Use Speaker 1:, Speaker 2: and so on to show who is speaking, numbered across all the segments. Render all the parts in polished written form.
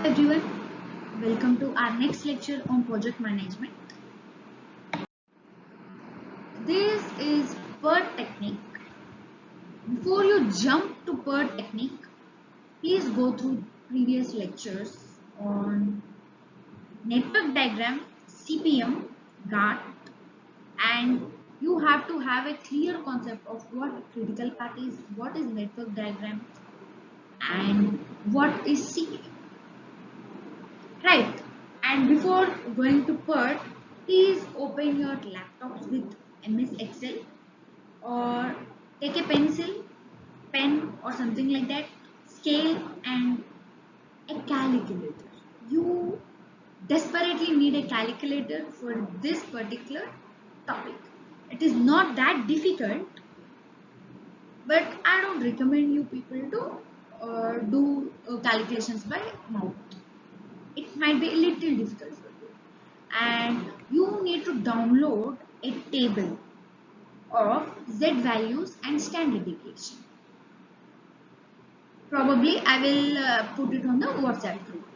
Speaker 1: everyone, welcome to our next lecture on project management. This is PERT technique. Before you jump to PERT technique, please go through previous lectures on network diagram, CPM, GART, and you have to have a clear concept of what critical path is, what is network diagram, and what is CPM. Right. And before going to PERT, please open your laptops with MS Excel or take a pencil, pen or something like that, scale and a calculator. You desperately need a calculator for this particular topic. It is not that difficult, but I don't recommend you people to do calculations by mouth. It might be a little difficult for you, and you need to download a table of z values and standard deviation. Probably I will put it on the WhatsApp group.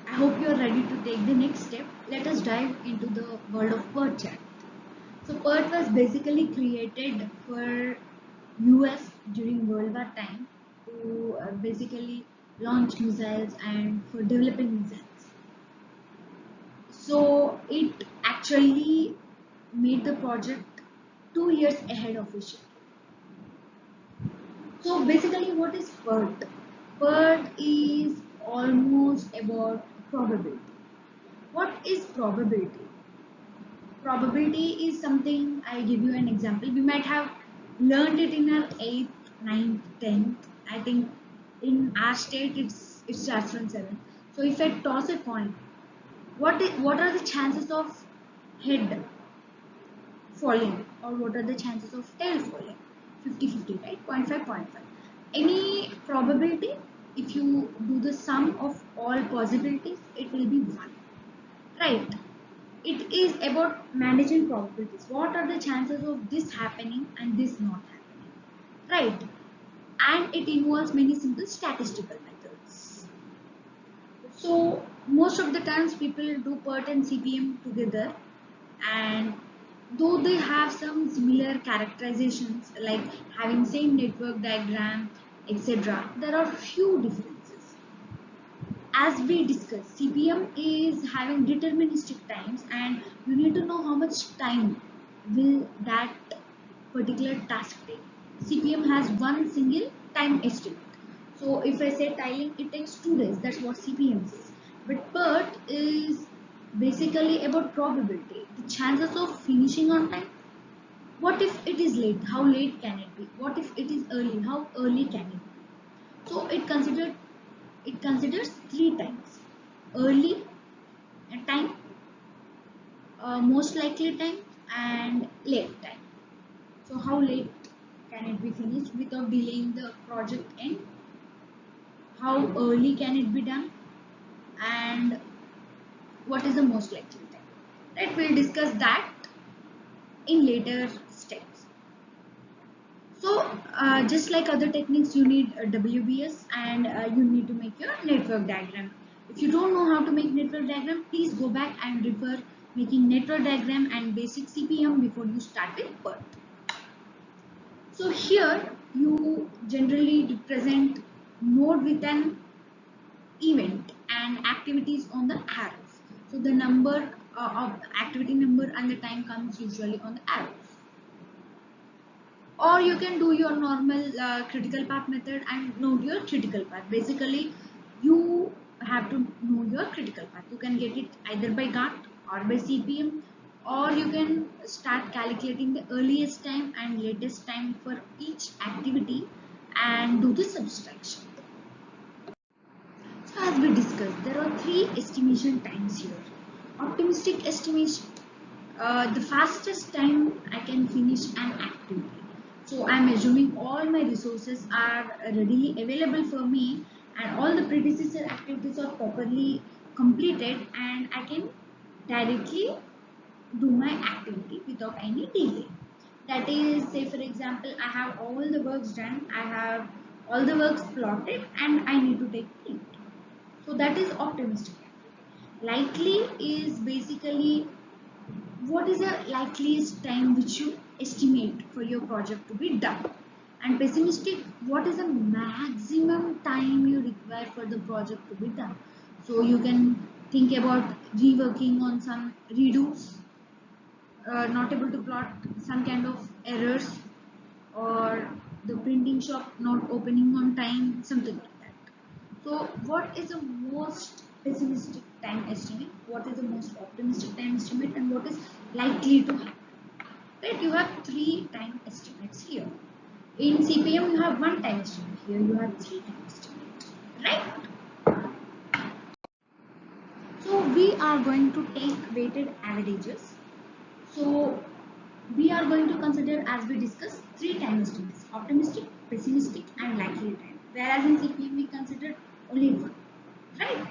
Speaker 1: I hope you are ready to take the next step. Let us dive into the world of PERT chart. So PERT was basically created for US during World War time to basically launch missiles and for developing missiles. So it actually made the project 2 years ahead of schedule. So basically what is PERT? PERT is almost about probability. What is probability? Probability is something, I give you an example. We might have learned it in our 8th, 9th, 10th. I think in our state it starts from 7th. So if I toss a coin, what are the chances of head falling or what are the chances of tail falling? 50-50, right? 0.5, 0.5. Any probability, if you do the sum of all possibilities, it will be 1. Right? It is about managing probabilities. What are the chances of this happening and this not happening? Right? And it involves many simple statistical methods. So most of the times people do PERT and CPM together, and though they have some similar characterizations like having same network diagram, etc., there are few differences. As we discussed, CPM is having deterministic times and you need to know how much time will that particular task take. CPM has one single time estimate. So if I say tiling, it takes 2 days. That's what CPM says. But PERT is basically about probability. The chances of finishing on time. What if it is late? How late can it be? What if it is early? How early can it be? So it considers 3 times: early time, most likely time, and late time. So how late can it be finished without delaying the project end? How early can it be done? And what is the most likely time? Right, we'll discuss that in later steps. So just like other techniques, you need a WBS and you need to make your network diagram. If you don't know how to make network diagram, please go back and refer making network diagram and basic CPM before you start with PERT. So here you generally represent node with an event and activities on the arrows. So the number of activity number and the time comes usually on the arrows. Or you can do your normal critical path method and note your critical path. Basically, you have to know your critical path. You can get it either by GART or by CPM, or you can start calculating the earliest time and latest time for each activity and do the subtraction. So as we discussed, there are 3 estimation times here. Optimistic estimation, the fastest time I can finish an activity. So I'm assuming all my resources are readily available for me and all the predecessor activities are properly completed and I can directly do my activity without any delay. That is, say for example, I have all the works done, I have all the works plotted and I need to take print. So that is optimistic activity. Likely is basically what is the likeliest time which you estimate for your project to be done. And pessimistic, what is the maximum time you require for the project to be done. So you can think about reworking on some redos, not able to plot some kind of errors, or the printing shop not opening on time, something like that. So what is the most pessimistic time estimate, what is the most optimistic time estimate, and what is likely to happen? Right, you have three time estimates here. In CPM you have one time estimate, here you have three time estimates, right? So we are going to take weighted averages. So we are going to consider, as we discussed, three time estimates: optimistic, pessimistic, and likely time. Whereas in CPM we consider only one, right?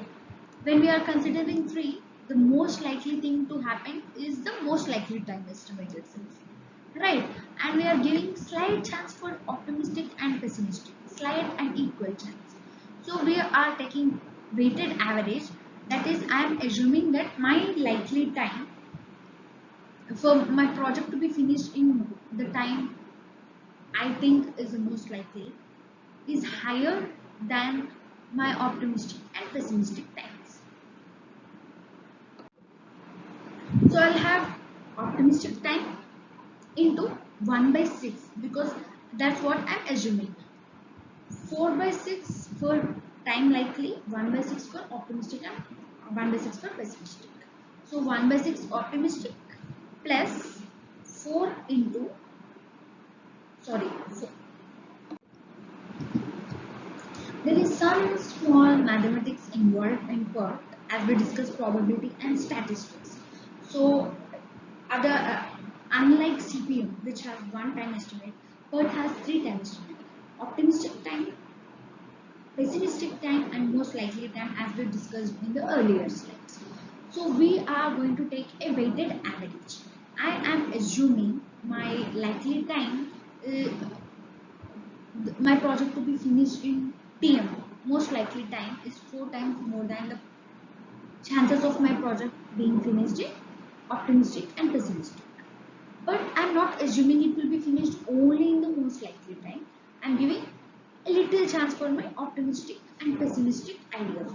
Speaker 1: When we are considering three, the most likely thing to happen is the most likely time estimate itself, right? And we are giving slight chance for optimistic and pessimistic, slight and equal chance. So we are taking weighted average. That is, I am assuming that my likely time for my project to be finished in the time I think is the most likely is higher than my optimistic and pessimistic times. So I'll have optimistic time into 1 by 6 because that's what I'm assuming. 4 by 6 for time likely, 1 by 6 for optimistic, and 1 by 6 for pessimistic. So 1 by 6 optimistic plus 4 into, sorry, 4. There is some small mathematics involved in PERT as we discuss probability and statistics. So other unlike CPM which has one time estimate, PERT has three time estimate: optimistic time, pessimistic time, and most likely time, as we discussed in the earlier slides. So we are going to take a weighted average. I am assuming my likely time, my project to be finished in TM. Most likely time is 4 times more than the chances of my project being finished in optimistic and pessimistic. But I'm not assuming it will be finished only in the most likely time. I'm giving a little chance for my optimistic and pessimistic ideas.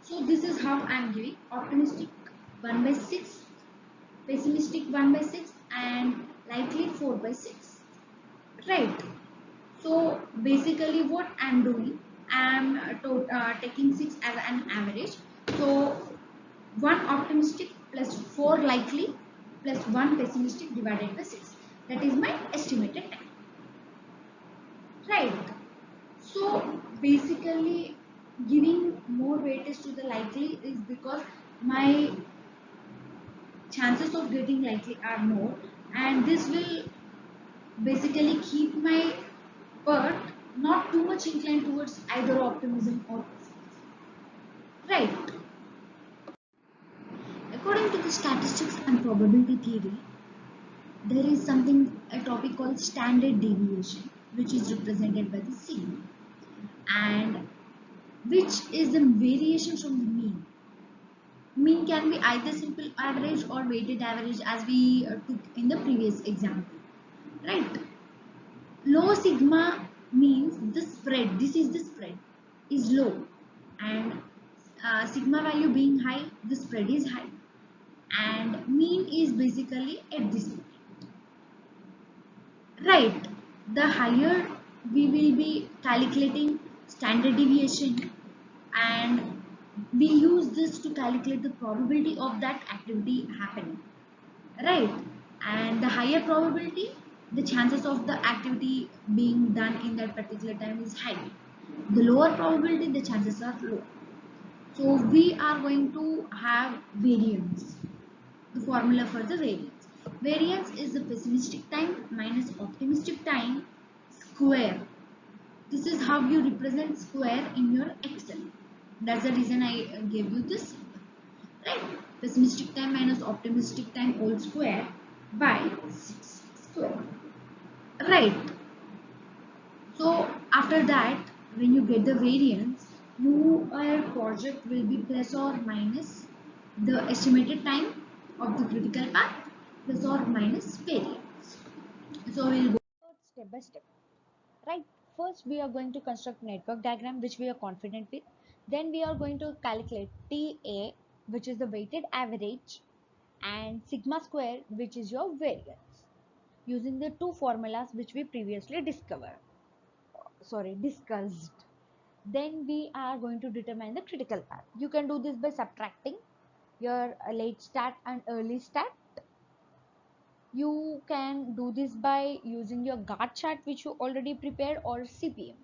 Speaker 1: So this is how I'm giving optimistic 1 by 6, pessimistic 1 by 6, and likely 4 by 6. Right. So basically what I'm doing, I'm taking 6 as an average. So 1 optimistic plus 4 likely plus 1 pessimistic divided by 6. That is my estimated time. Right. So basically giving more weightage to the likely is because my chances of getting likely are more, and this will basically keep my PERT not too much inclined towards either optimism or pessimism. Right. According to the statistics and probability theory, there is something, a topic called standard deviation, which is represented by the sigma, and which is the variation from the mean. Mean can be either simple average or weighted average, as we took in the previous example, right? Low sigma means the spread, this is the spread, is low, and sigma value being high, the spread is high, and mean is basically at this point. Right, the higher we will be calculating standard deviation, and we use this to calculate the probability of that activity happening, right? And the higher probability, the chances of the activity being done in that particular time is high. The lower probability, the chances are low. So we are going to have variance, the formula for the variance. Variance is the pessimistic time minus optimistic time square. This is how you represent square in your Excel. That's the reason I gave you this, right? Pessimistic time minus optimistic time whole square by 6 square. Right. So After that, when you get the variance, your project will be plus or minus the estimated time of the critical path plus or minus variance. So we'll go step by step. Right, first we are going to construct network diagram which we are confident with. Then we are going to calculate TA, which is the weighted average, and sigma square, which is your variance, using the two formulas which we previously discussed. Then we are going to determine the critical path. You can do this by subtracting your late start and early start. You can do this by using your Gantt chart which you already prepared, or CPM.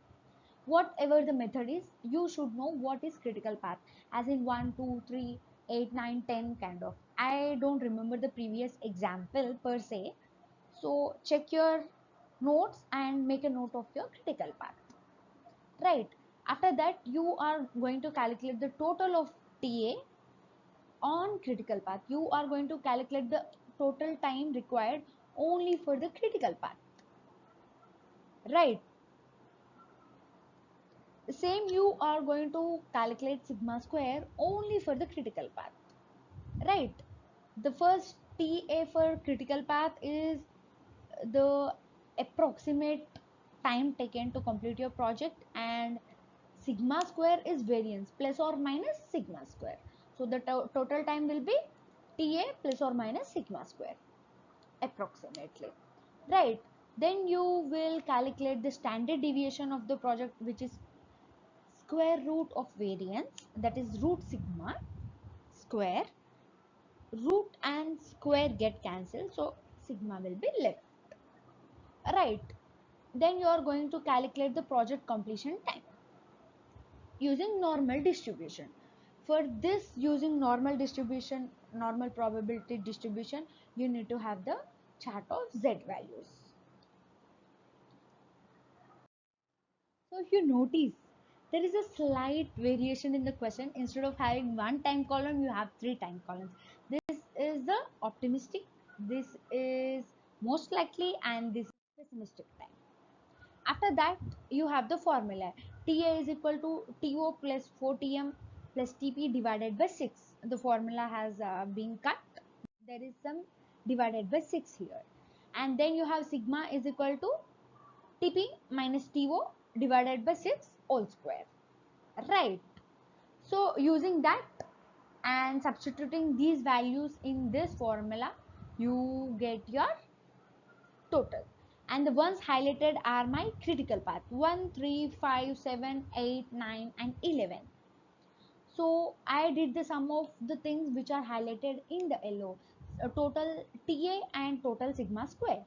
Speaker 1: Whatever the method is, you should know what is critical path, as in 1 2 3 8 9 10 kind of. I don't remember the previous example per se, so check your notes and make a note of your critical path. Right, after that you are going to calculate the total of TA on critical path. You are going to calculate the total time required only for the critical path. Right, same you are going to calculate sigma square only for the critical path. Right, the first TA for critical path is the approximate time taken to complete your project, and sigma square is variance plus or minus sigma square. So the total time will be TA plus or minus sigma square approximately. Right, then you will calculate the standard deviation of the project, which is square root of variance, that is root sigma square. Root and square get cancelled, so sigma will be left. Right, then you are going to calculate the project completion time using normal distribution. For this, using normal distribution, normal probability distribution, you need to have the chart of z values. So if you notice, there is a slight variation in the question. Instead of having one time column, you have three time columns. This is the optimistic, this is most likely, and this is pessimistic time. After that, you have the formula. TA is equal to TO plus 4TM plus TP divided by 6. The formula has been cut. There is some divided by 6 here. And then you have sigma is equal to TP minus TO divided by 6 whole square. Right. So using that and substituting these values in this formula, you get your total. And the ones highlighted are my critical path 1 3 5 7 8 9 and 11. So I did the sum of the things which are highlighted in the yellow, total TA and total sigma square.